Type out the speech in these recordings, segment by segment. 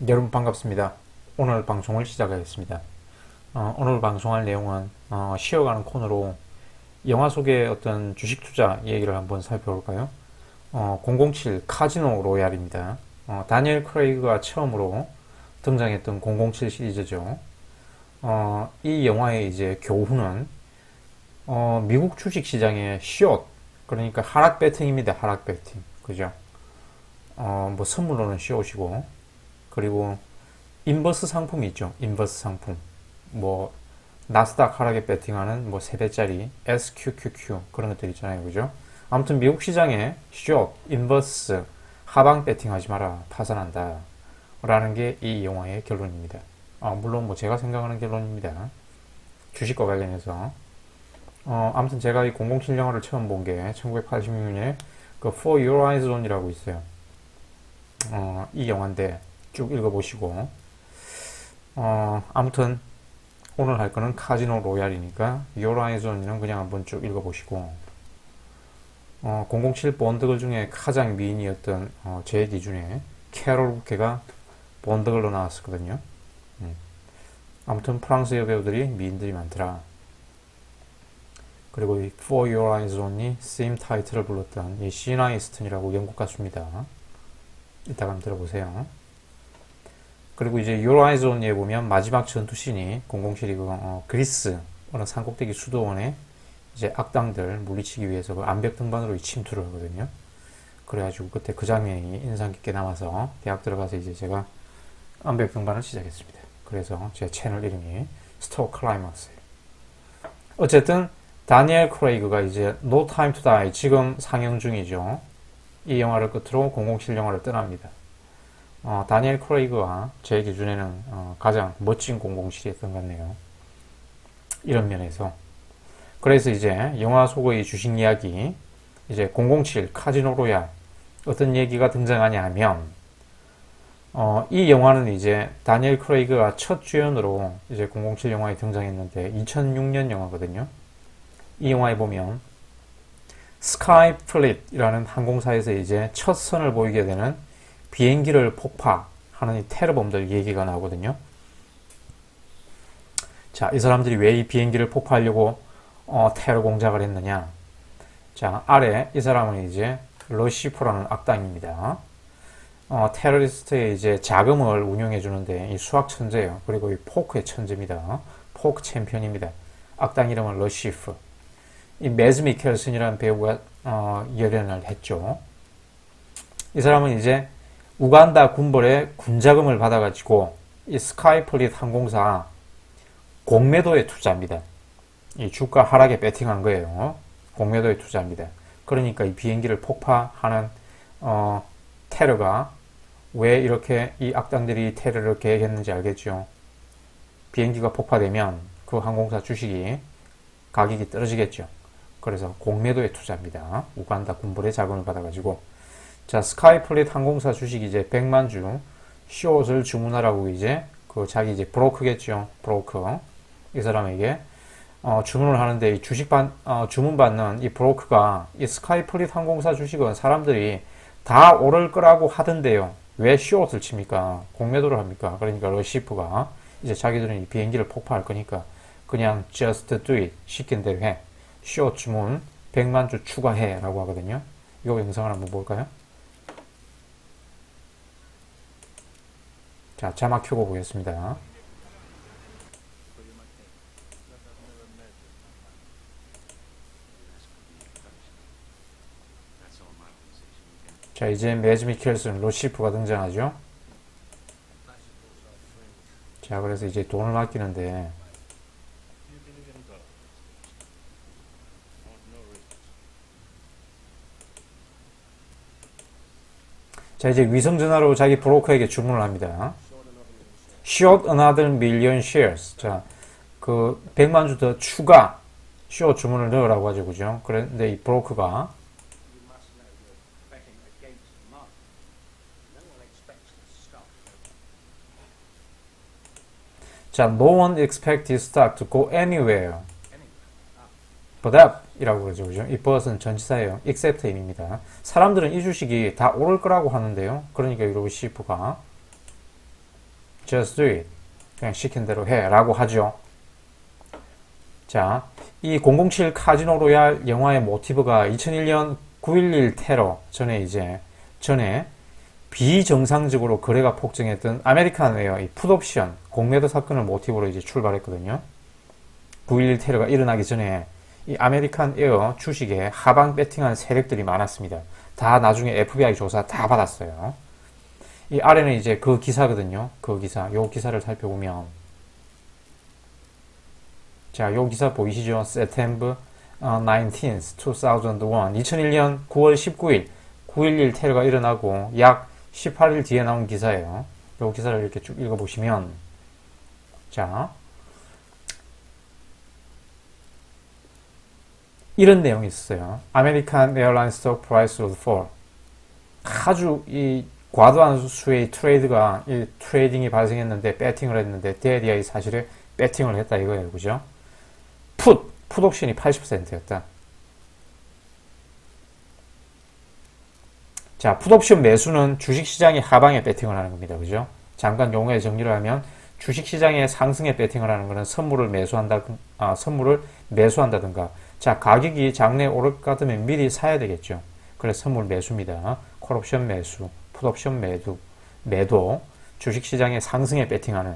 여러분 반갑습니다. 오늘 방송을 시작하겠습니다. 오늘 방송할 내용은 쉬어가는 코너로 영화 속의 어떤 주식 투자 얘기를 한번 살펴볼까요? 007 카지노 로얄입니다. 다니엘 크레이그가 처음으로 등장했던 007 시리즈죠. 이 영화의 이제 교훈은 미국 주식 시장의 숏, 그러니까 하락 배팅입니다. 하락 배팅. 그죠? 뭐 선물로는 숏이고, 그리고 인버스 상품이 있죠. 인버스 상품. 뭐 나스닥 하락에 배팅하는 뭐 3배짜리 SQQQ 그런 것들 있잖아요. 그죠? 아무튼 미국 시장에 숏, 인버스, 하방 배팅하지 마라. 파산한다. 라는 게 이 영화의 결론입니다. 물론 뭐 제가 생각하는 결론입니다. 주식과 관련해서. 아무튼 제가 이 007 영화를 처음 본 게 1986년에 그 For Your Eyes Only라고 있어요. 이 영화인데 쭉 읽어보시고, 아무튼 오늘 할 거는 카지노 로얄이니까 Your Eyes Only는 그냥 한번 쭉 읽어보시고, 007 본드걸 중에 가장 미인이었던 제 기준에 캐롤 부케가 본드걸로 나왔었거든요. 아무튼 프랑스 여배우들이 미인들이 많더라. 그리고 이 For Your Eyes Only 심 타이틀을 불렀던 이 시나 이스턴이라고 영국 가수입니다. 이따가 한번 들어보세요. 그리고 이제 Your Eyes Only에 보면 마지막 전투씬이 007이 그리스 어느 산꼭대기 수도원에 이제 악당들 물리치기 위해서 그 암벽 등반으로 침투를 하거든요. 그래가지고 그때 그 장면이 인상 깊게 남아서 대학 들어가서 이제 제가 암벽 등반을 시작했습니다. 그래서 제 채널 이름이 스토어 클라이막스예요. 어쨌든 다니엘 크레이그가 이제 No Time to Die 지금 상영 중이죠. 이 영화를 끝으로 007 영화를 떠납니다. 다니엘 크레이그가 제 기준에는 가장 멋진 007이었던 것 같네요. 이런 면에서. 그래서 이제 영화 속의 주식 이야기, 이제 007 카지노 로얄 어떤 얘기가 등장하냐 하면, 이 영화는 이제 다니엘 크레이그가 첫 주연으로 이제 007 영화에 등장했는데 2006년 영화거든요. 이 영화에 보면 스카이 플릿이라는 항공사에서 이제 첫 선을 보이게 되는 비행기를 폭파하는 이 테러범들 얘기가 나오거든요. 자, 이 사람들이 왜 이 비행기를 폭파하려고 테러 공작을 했느냐? 자, 아래 이 사람은 이제 러시프라는 악당입니다. 테러리스트의 이제 자금을 운영해 주는데 이 수학 천재예요. 그리고 이 포크의 천재입니다. 포크 챔피언입니다. 악당 이름은 러시프. 이 매즈 미켈슨이라는 배우가 열연을 했죠. 이 사람은 이제 우간다 군벌의 군자금을 받아가지고 이 스카이플릿 항공사 공매도에 투자합니다. 이 주가 하락에 배팅한 거예요. 공매도에 투자합니다. 그러니까 이 비행기를 폭파하는 테러가 왜 이렇게 이 악당들이 테러를 계획했는지 알겠죠. 비행기가 폭파되면 그 항공사 주식이 가격이 떨어지겠죠. 그래서 공매도에 투자합니다. 우간다 군벌의 자금을 받아가지고. 자, 스카이플릿 항공사 주식 이제 100만 주 숏을 주문하라고 이제 그 자기 이제 브로커겠죠. 브로커. 이 사람에게 주문을 하는데 이 주문받는 이 브로커가 이 스카이플릿 항공사 주식은 사람들이 다 오를 거라고 하던데요. 왜 숏을 칩니까? 공매도를 합니까? 그러니까 러시프가 이제 자기들은 이 비행기를 폭파할 거니까 그냥 just do it. 시킨 대로 해. 숏 주문 100만 주 추가해 라고 하거든요. 이거 영상을 한번 볼까요? 자, 자막 켜고 보겠습니다. 자, 이제 매즈 미켈슨 로시프가 등장하죠. 자, 그래서 이제 돈을 맡기는데, 자, 이제 위성전화로 자기 브로커에게 주문을 합니다. Short another million shares. 자, 그 100만 주 더 추가 숏 주문을 넣으라고 하죠. 그죠? 그런데 이 브로커가 자, no one expects this stock to go anywhere. but up 이라고 그러죠. 그죠? 이 but은 전치사예요. except입니다. 사람들은 이 주식이 다 오를 거라고 하는데요. 그러니까 이 로시프가 just do it. 그냥 시킨 대로 해. 라고 하죠. 자, 이 007 카지노 로얄 영화의 모티브가 2001년 9.11 테러 전에 비정상적으로 거래가 폭증했던 아메리칸 에어 이 풋옵션 공매도 사건을 모티브로 이제 출발했거든요. 9.11 테러가 일어나기 전에 이 아메리칸 에어 주식에 하방 배팅한 세력들이 많았습니다. 다 나중에 FBI 조사 다 받았어요. 이 아래는 이제 그 기사거든요. 그 기사, 요 기사를 살펴보면 자, 요 기사 보이시죠? September 19th, 2001 2001년 9월 19일 9.11 테러가 일어나고 약 18일 뒤에 나온 기사예요. 요 기사를 이렇게 쭉 읽어보시면 자, 이런 내용이 있어요. American Airlines stock price would fall. 아주 이 과도한 수의 트레이딩이 발생했는데, 배팅을 했는데, 대리아이 사실에 배팅을 했다 이거예요. 그죠? 풋옵션이 80%였다. 자, 풋옵션 매수는 주식시장의 하방에 배팅을 하는 겁니다. 그죠? 잠깐 용어의 정리를 하면, 주식시장의 상승에 배팅을 하는 것은 선물을 매수한다든가, 자, 가격이 장래에 오를 것 같으면 미리 사야 되겠죠. 그래서 선물 매수입니다. 콜옵션 매수, 풋옵션 매도, 주식시장의 상승에 배팅하는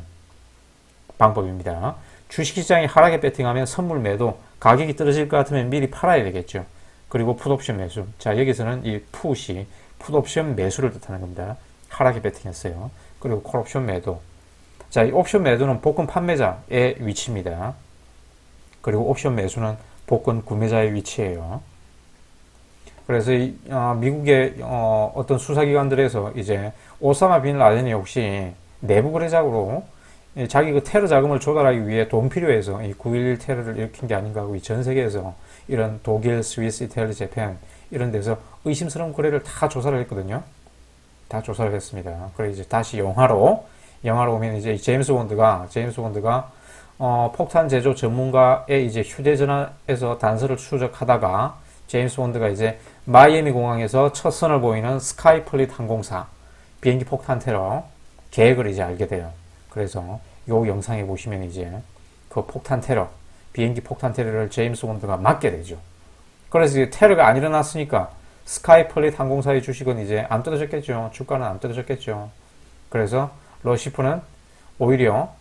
방법입니다. 주식시장이 하락에 배팅하면 선물 매도, 가격이 떨어질 것 같으면 미리 팔아야 되겠죠. 그리고 풋옵션 매수. 자, 여기서는 이 풋이 풋옵션 매수를 뜻하는 겁니다. 하락에 배팅했어요. 그리고 콜옵션 매도. 자, 이 옵션 매도는 복권 판매자의 위치입니다. 그리고 옵션 매수는 복권 구매자의 위치예요. 그래서 미국의 어떤 수사기관들에서 이제 오사마 빈 라덴이 혹시 내부 거래작으로 자기 그 테러 자금을 조달하기 위해 돈 필요해서 이 9.11 테러를 일으킨 게 아닌가 하고 전 세계에서 이런 독일, 스위스, 이탈리, 재팬 이런 데서 의심스러운 거래를 다 조사를 했거든요. 다 조사를 했습니다. 그래 이제 다시 영화로 오면 이제 제임스 본드가 폭탄 제조 전문가의 이제 휴대전화에서 단서를 추적하다가 제임스 본드가 이제 마이애미 공항에서 첫 선을 보이는 스카이플릿 항공사 비행기 폭탄 테러 계획을 이제 알게 돼요. 그래서 요 영상에 보시면 이제 그 폭탄 테러, 비행기 폭탄 테러를 제임스 본드가 막게 되죠. 그래서 이제 테러가 안 일어났으니까 스카이플릿 항공사의 주식은 이제 안 떨어졌겠죠. 주가는 안 떨어졌겠죠. 그래서 러시프는 오히려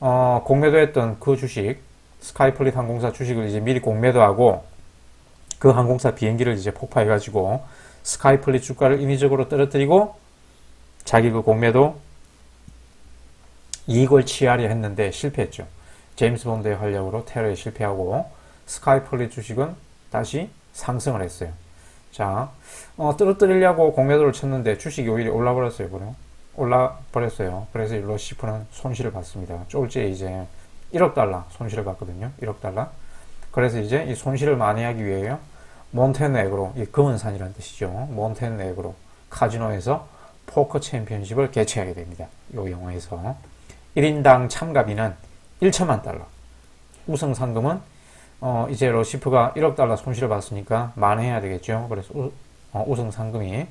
공매도했던 그 주식, 스카이플릿 항공사 주식을 이제 미리 공매도하고 그 항공사 비행기를 이제 폭파해가지고 스카이플릿 주가를 인위적으로 떨어뜨리고 자기 그 공매도 이익을 취하려 했는데 실패했죠. 제임스 본드의 활약으로 테러에 실패하고 스카이플릿 주식은 다시 상승을 했어요. 자, 떨어뜨리려고 공매도를 쳤는데 주식이 오히려 올라버렸어요. 그래서 러시프는 손실을 봤습니다. 쫄지에 이제 1억 달러 손실을 봤거든요. 1억 달러. 그래서 이제 이 손실을 만회하기 위해요. 몬테네그로, 이 검은 산이라는 뜻이죠. 몬테네그로 카지노에서 포커 챔피언십을 개최하게 됩니다. 이 영화에서 1인당 참가비는 1천만 달러. 우승 상금은 이제 러시프가 1억 달러 손실을 봤으니까 만회해야 되겠죠. 그래서 우승 상금이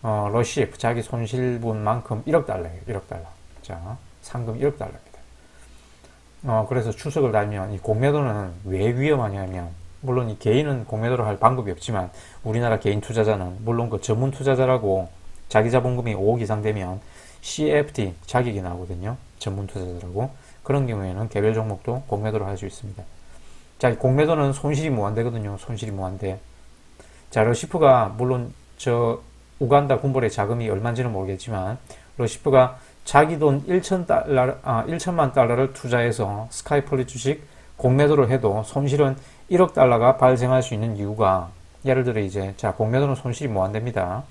러시프 자기 손실분만큼 1억 달러예요. 1억 달러. 자, 상금 1억 달러입니다. 그래서 추석을 달면 이 공매도는 왜 위험하냐면, 물론 이 개인은 공매도를 할 방법이 없지만 우리나라 개인 투자자는 물론 그 전문 투자자라고 자기 자본금이 5억 이상 되면 CFD 자격이 나오거든요. 전문 투자자라고. 그런 경우에는 개별 종목도 공매도를 할 수 있습니다. 자, 공매도는 손실이 무한대거든요. 손실이 무한대. 자, 러시프가 물론 우간다 군벌의 자금이 얼마인지는 모르겠지만 러시프가 자기 돈 1천만 달러를 투자해서 스카이플릿 주식 공매도를 해도 손실은 1억 달러가 발생할 수 있는 이유가, 예를 들어 이제 자, 공매도는 손실이 무한대입니다.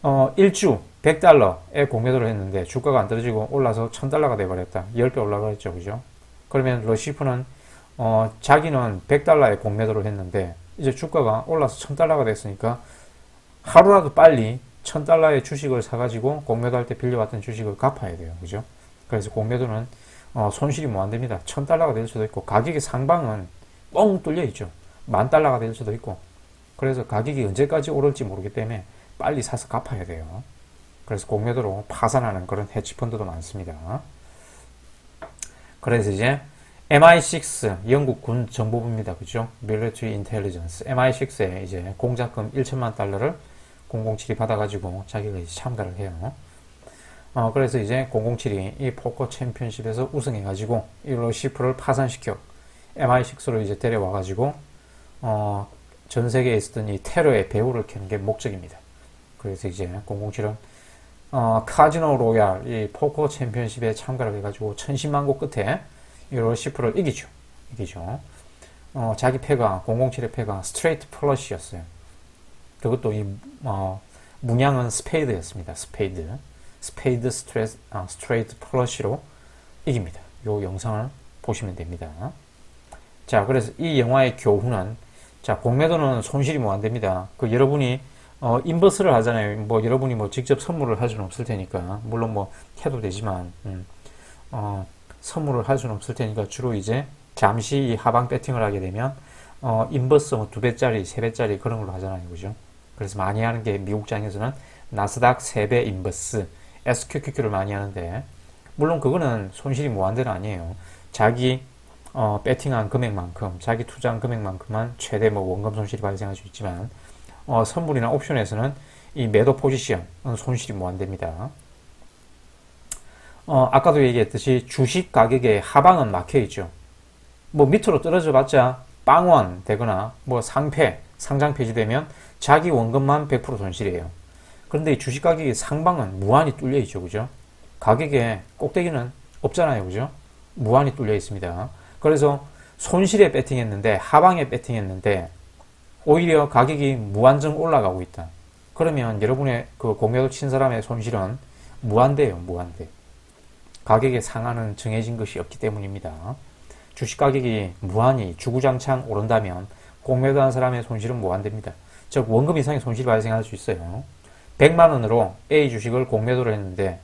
1주 100달러에 공매도를 했는데 주가가 안 떨어지고 올라서 1000달러가 돼버렸다. 10배 올라가겠죠. 그죠? 그러면 러시프는 자기는 100달러에 공매도를 했는데 이제 주가가 올라서 1000달러가 됐으니까 하루라도 빨리 1000달러의 주식을 사가지고 공매도할 때 빌려왔던 주식을 갚아야 돼요. 그죠? 그래서 공매도는 손실이 무한대입니다. 1000달러가 될 수도 있고 가격의 상방은 뻥 뚫려 있죠. 10,000달러가 될 수도 있고. 그래서 가격이 언제까지 오를지 모르기 때문에 빨리 사서 갚아야 돼요. 그래서 공매도로 파산하는 그런 헤지펀드도 많습니다. 그래서 이제 MI6 영국 군 정보부입니다. 그죠? Military Intelligence. MI6에 이제 공작금 1천만 달러를 007이 받아가지고 자기가 이제 참가를 해요. 그래서 이제 007이 이 포커 챔피언십에서 우승해가지고 이 러시프를 파산시켜 MI6로 이제 데려와가지고 전 세계에 있었던 이 테러의 배후를 캐는 게 목적입니다. 그래서 이제 007은 카지노 로얄 이 포커 챔피언십에 참가를 해가지고 천신만고 끝에 이 러시프를 이기죠. 자기 패가 007의 패가 스트레이트 플러시였어요. 그것도 이 문양은 스페이드였습니다. 스페이드 스트레이트 플러시로 이깁니다. 요 영상을 보시면 됩니다. 자, 그래서 이 영화의 교훈은 자, 공매도는 손실이 뭐 안 됩니다. 그 여러분이 인버스를 하잖아요. 뭐 여러분이 뭐 직접 선물을 할 수는 없을 테니까 물론 뭐 해도 되지만 선물을 할 수는 없을 테니까 주로 이제 잠시 이 하방 배팅을 하게 되면 인버스 뭐 2배짜리, 3배짜리 그런 걸로 하잖아요. 그죠? 그래서 많이 하는 게 미국장에서는 나스닥 3배 인버스, SQQQ를 많이 하는데 물론 그거는 손실이 무한대는 아니에요. 자기 배팅한 금액만큼, 자기 투자한 금액만큼만 최대 뭐 원금 손실이 발생할 수 있지만 선물이나 옵션에서는 이 매도 포지션 손실이 무한대입니다. 아까도 얘기했듯이 주식 가격의 하방은 막혀있죠. 뭐 밑으로 떨어져 봤자 빵원 되거나 뭐 상장 폐지되면 자기 원금만 100% 손실이에요. 그런데 이 주식 가격의 상방은 무한히 뚫려 있죠. 그죠? 가격에 꼭대기는 없잖아요. 그죠? 무한히 뚫려 있습니다. 그래서 손실에 배팅했는데 하방에 배팅했는데 오히려 가격이 무한정 올라가고 있다. 그러면 여러분의 그 공매도 친 사람의 손실은 무한대예요. 무한대. 가격의 상한은 정해진 것이 없기 때문입니다. 주식 가격이 무한히 주구장창 오른다면 공매도한 사람의 손실은 무한대입니다. 즉 원금 이상의 손실이 발생할 수 있어요. 100만 원으로 A 주식을 공매도를 했는데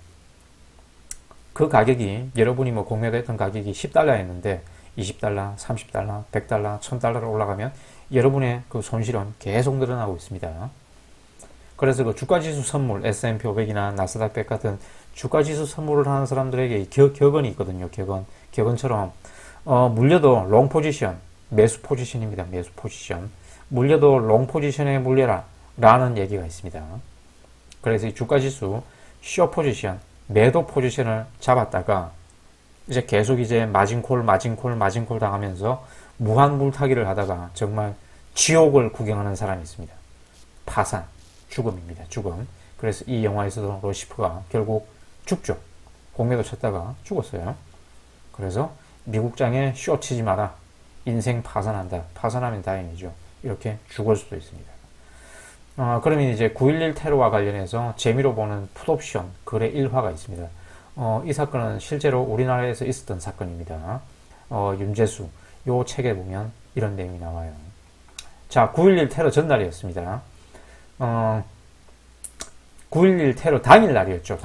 그 가격이 여러분이 뭐 공매도했던 가격이 10달러였는데 20달러, 30달러, 100달러, 1000달러로 올라가면 여러분의 그 손실은 계속 늘어나고 있습니다. 그래서 그 주가지수 선물, S&P 500이나 나스닥 100 같은 주가지수 선물을 하는 사람들에게 격언이 있거든요. 격언처럼 물려도 롱 포지션, 매수 포지션입니다. 매수 포지션. 물려도 롱 포지션에 물려라 라는 얘기가 있습니다. 그래서 이 주가지수 숏 포지션, 매도 포지션을 잡았다가 이제 계속 이제 마진콜 당하면서 무한 물타기를 하다가 정말 지옥을 구경하는 사람이 있습니다. 파산, 죽음입니다. 죽음. 그래서 이 영화에서도 러시프가 결국 죽죠. 공매도 쳤다가 죽었어요. 그래서 미국장에 쇼 치지 마라. 인생 파산한다. 파산하면 다행이죠. 이렇게 죽을 수도 있습니다. 그러면 이제 9.11 테러와 관련해서 재미로 보는 풋옵션 거래 일화가 있습니다. 이 사건은 실제로 우리나라에서 있었던 사건입니다. 윤재수 요 책에 보면 이런 내용이 나와요. 자, 9.11 테러 전날이었습니다. 9.11 테러 당일날이었죠.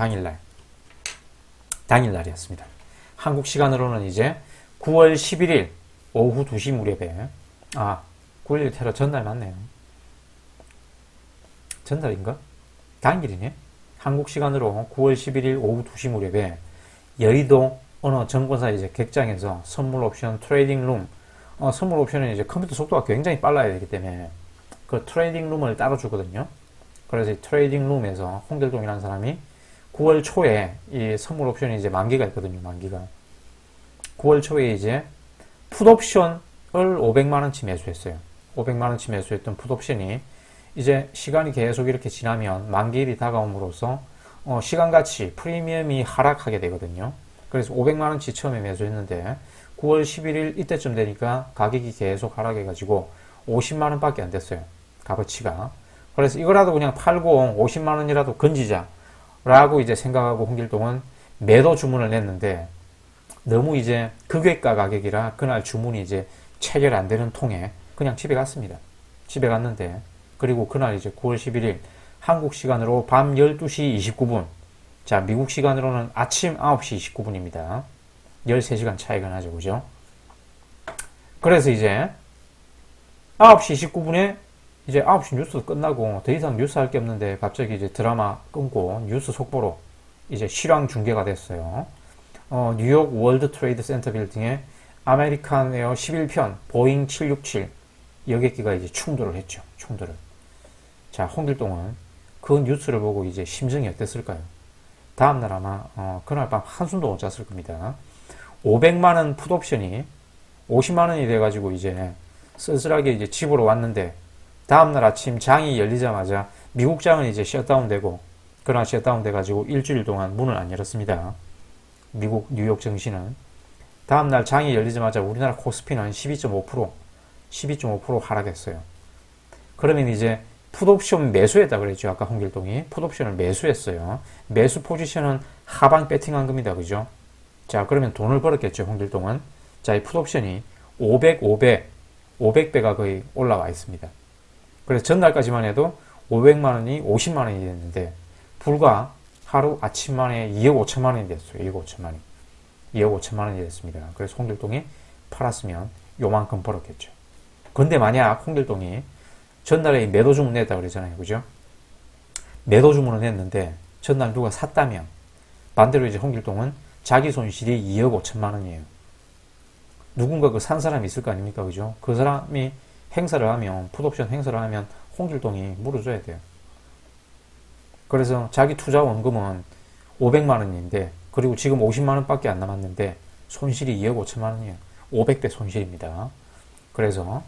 당일날이었습니다. 한국 시간으로는 이제 9월 11일 오후 2시 무렵에 9.11 테러 전날 맞네요. 전날인가? 당일이네. 한국 시간으로 9월 11일 오후 2시 무렵에 여의도 어느 증권사 이제 객장에서 선물 옵션 트레이딩 룸, 선물 옵션은 이제 컴퓨터 속도가 굉장히 빨라야 되기 때문에 그 트레이딩 룸을 따로 주거든요. 그래서 이 트레이딩 룸에서 홍길동이라는 사람이 9월 초에 이 선물 옵션이 이제 만기가 있거든요. 만기가 9월 초에 이제 풋옵션을 500만원치 매수했어요. 500만원치 매수했던 풋옵션이 이제 시간이 계속 이렇게 지나면 만기일이 다가옴으로써 시간가치 프리미엄이 하락하게 되거든요. 그래서 500만원치 처음에 매수했는데 9월 11일 이때쯤 되니까 가격이 계속 하락해가지고 50만원 밖에 안 됐어요. 값어치가. 그래서 이거라도 그냥 팔고 50만원이라도 건지자 라고 이제 생각하고 홍길동은 매도 주문을 냈는데 너무 이제 극외가 가격이라 그날 주문이 이제 체결 안 되는 통에 그냥 집에 갔습니다. 집에 갔는데 그리고 그날 이제 9월 11일 한국 시간으로 밤 12시 29분. 자, 미국 시간으로는 아침 9시 29분입니다. 13시간 차이가 나죠. 그죠? 그래서 이제 9시 29분에 이제 9시 뉴스 끝나고 더 이상 뉴스 할 게 없는데 갑자기 이제 드라마 끊고 뉴스 속보로 이제 실황 중계가 됐어요. 뉴욕 월드 트레이드 센터 빌딩에 아메리칸 에어 11편 보잉 767 여객기가 이제 충돌을 했죠. 충돌을. 자, 홍길동은 그 뉴스를 보고 이제 심정이 어땠을까요? 다음날 아마 그날 밤 한숨도 못 잤을 겁니다. 500만원 풋옵션이 50만원이 돼가지고 이제 쓸쓸하게 이제 집으로 왔는데 다음날 아침 장이 열리자마자 미국 장은 이제 셧다운되고 그러나 셧다운돼가지고 일주일 동안 문을 안 열었습니다. 미국 뉴욕 증시는 다음날 장이 열리자마자 우리나라 코스피는 12.5% 하락했어요. 그러면 이제 풋옵션 매수했다 그랬죠. 아까 홍길동이 풋옵션을 매수했어요. 매수 포지션은 하방 배팅한 겁니다. 그죠? 자, 그러면 돈을 벌었겠죠. 홍길동은. 자, 이 풋옵션이 500배가 거의 올라와 있습니다. 그래서 전날까지만 해도 500만원이 50만원이 됐는데 불과 하루 아침 만에 2억 5천만원이 됐어요. 2억 5천만원이. 2억 5천만원이 됐습니다. 그래서 홍길동이 팔았으면 요만큼 벌었겠죠. 근데 만약 홍길동이 전날에 매도 주문 냈다고 그러잖아요. 그죠? 매도 주문을 냈는데 전날 누가 샀다면 반대로 이제 홍길동은 자기 손실이 2억 5천만원이에요. 누군가 그 산 사람이 있을 거 아닙니까? 그죠? 그 사람이 행사를 하면, 풋옵션 행사를 하면 홍길동이 물어줘야 돼요. 그래서 자기 투자 원금은 500만원인데, 그리고 지금 50만원 밖에 안 남았는데, 손실이 2억 5천만원이에요. 500배 손실입니다. 그래서,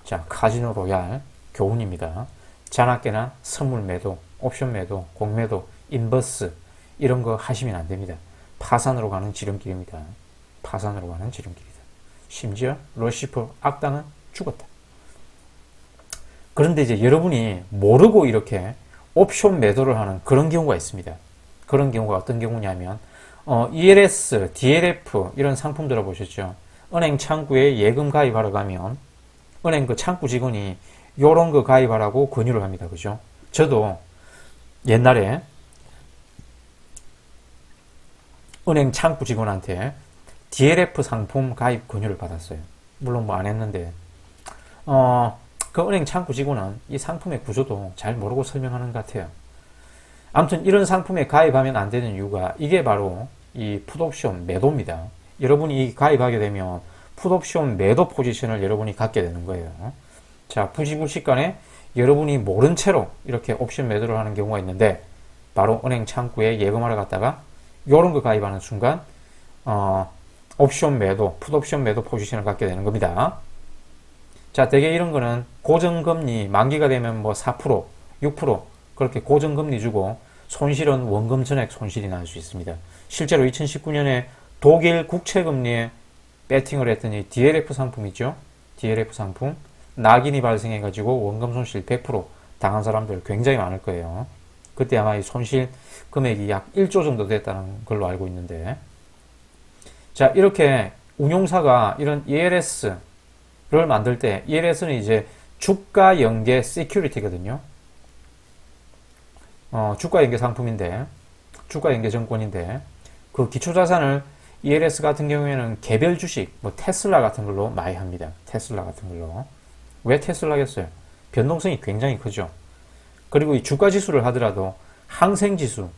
자, 카지노 로얄, 교훈입니다. 자나깨나 선물 매도, 옵션 매도, 공매도, 인버스, 이런 거 하시면 안 됩니다. 파산으로 가는 지름길입니다. 파산으로 가는 지름길이다. 심지어 러시퍼 악당은 죽었다. 그런데 이제 여러분이 모르고 이렇게 옵션 매도를 하는 그런 경우가 있습니다. 그런 경우가 어떤 경우냐면 ELS, DLF 이런 상품 들어보셨죠? 은행 창구에 예금 가입하러 가면 은행 그 창구 직원이 요런 거 가입하라고 권유를 합니다. 그죠? 저도 옛날에 은행 창구 직원한테 DLF 상품 가입 권유를 받았어요. 물론 뭐 안 했는데 그 은행 창구 직원은 이 상품의 구조도 잘 모르고 설명하는 것 같아요. 아무튼 이런 상품에 가입하면 안 되는 이유가 이게 바로 이 풋옵션 매도입니다. 여러분이 가입하게 되면 풋옵션 매도 포지션을 여러분이 갖게 되는 거예요. 자, 부지불식간에 여러분이 모른 채로 이렇게 옵션 매도를 하는 경우가 있는데 바로 은행 창구에 예금하러 갔다가 요런 거 가입하는 순간 옵션 매도, 풋옵션 매도 포지션을 갖게 되는 겁니다. 자, 대개 이런 거는 고정금리 만기가 되면 뭐 4%, 6% 그렇게 고정금리 주고 손실은 원금 전액 손실이 날 수 있습니다. 실제로 2019년에 독일 국채금리에 배팅을 했더니 DLF 상품 있죠? DLF 상품 낙인이 발생해가지고 원금 손실 100% 당한 사람들 굉장히 많을 거예요. 그때 아마 이 손실 금액이 약 1조 정도 됐다는 걸로 알고 있는데 자, 이렇게 운용사가 이런 ELS를 만들 때 ELS는 이제 주가 연계 시큐리티거든요. 주가 연계 상품인데 주가 연계 증권인데 그 기초자산을 ELS 같은 경우에는 개별 주식, 뭐 테슬라 같은 걸로 많이 합니다. 테슬라 같은 걸로. 왜 테슬라겠어요? 변동성이 굉장히 크죠. 그리고 이 주가 지수를 하더라도 항생지수를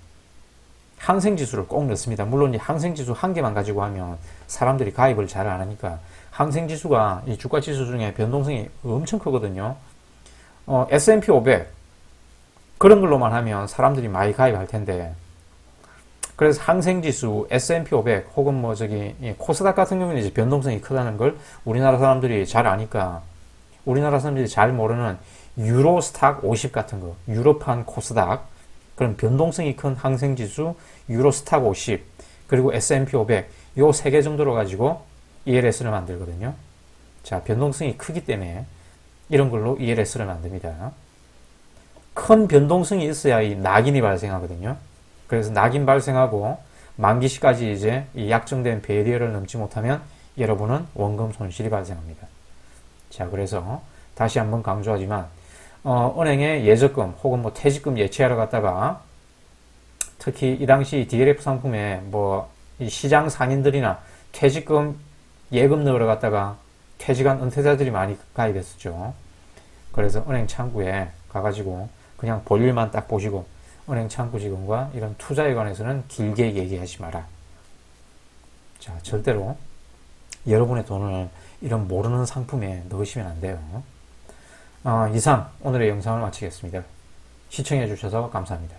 꼭 넣습니다. 물론 이 항생지수 한 개만 가지고 하면 사람들이 가입을 잘 안 하니까 항생지수가 이 주가지수 중에 변동성이 엄청 크거든요. S&P 500 그런 걸로만 하면 사람들이 많이 가입할 텐데 그래서 항생지수, S&P 500 혹은 뭐 저기 코스닥 같은 경우는 이제 변동성이 크다는 걸 우리나라 사람들이 잘 아니까 우리나라 사람들이 잘 모르는 유로스탁 50 같은 거, 유로판 코스닥 그런 변동성이 큰 항생지수, 유로스탁 50 그리고 S&P 500 요 3개 정도로 가지고 ELS를 만들거든요. 자, 변동성이 크기 때문에 이런 걸로 ELS를 만듭니다. 큰 변동성이 있어야 이 낙인이 발생하거든요. 그래서 낙인 발생하고 만기시까지 이제 이 약정된 배리어를 넘지 못하면 여러분은 원금 손실이 발생합니다. 자, 그래서 다시 한번 강조하지만 은행에 예적금 혹은 뭐 퇴직금 예치하러 갔다가 특히 이 당시 DLF 상품에 뭐 이 시장 상인들이나 퇴직금 예금 넣으러 갔다가 퇴직한 은퇴자들이 많이 가입했었죠. 그래서 은행 창구에 가가지고 그냥 볼일만 딱 보시고 은행 창구 직원과 이런 투자에 관해서는 길게 얘기하지 마라. 자, 절대로 여러분의 돈을 이런 모르는 상품에 넣으시면 안 돼요. 이상 오늘의 영상을 마치겠습니다. 시청해 주셔서 감사합니다.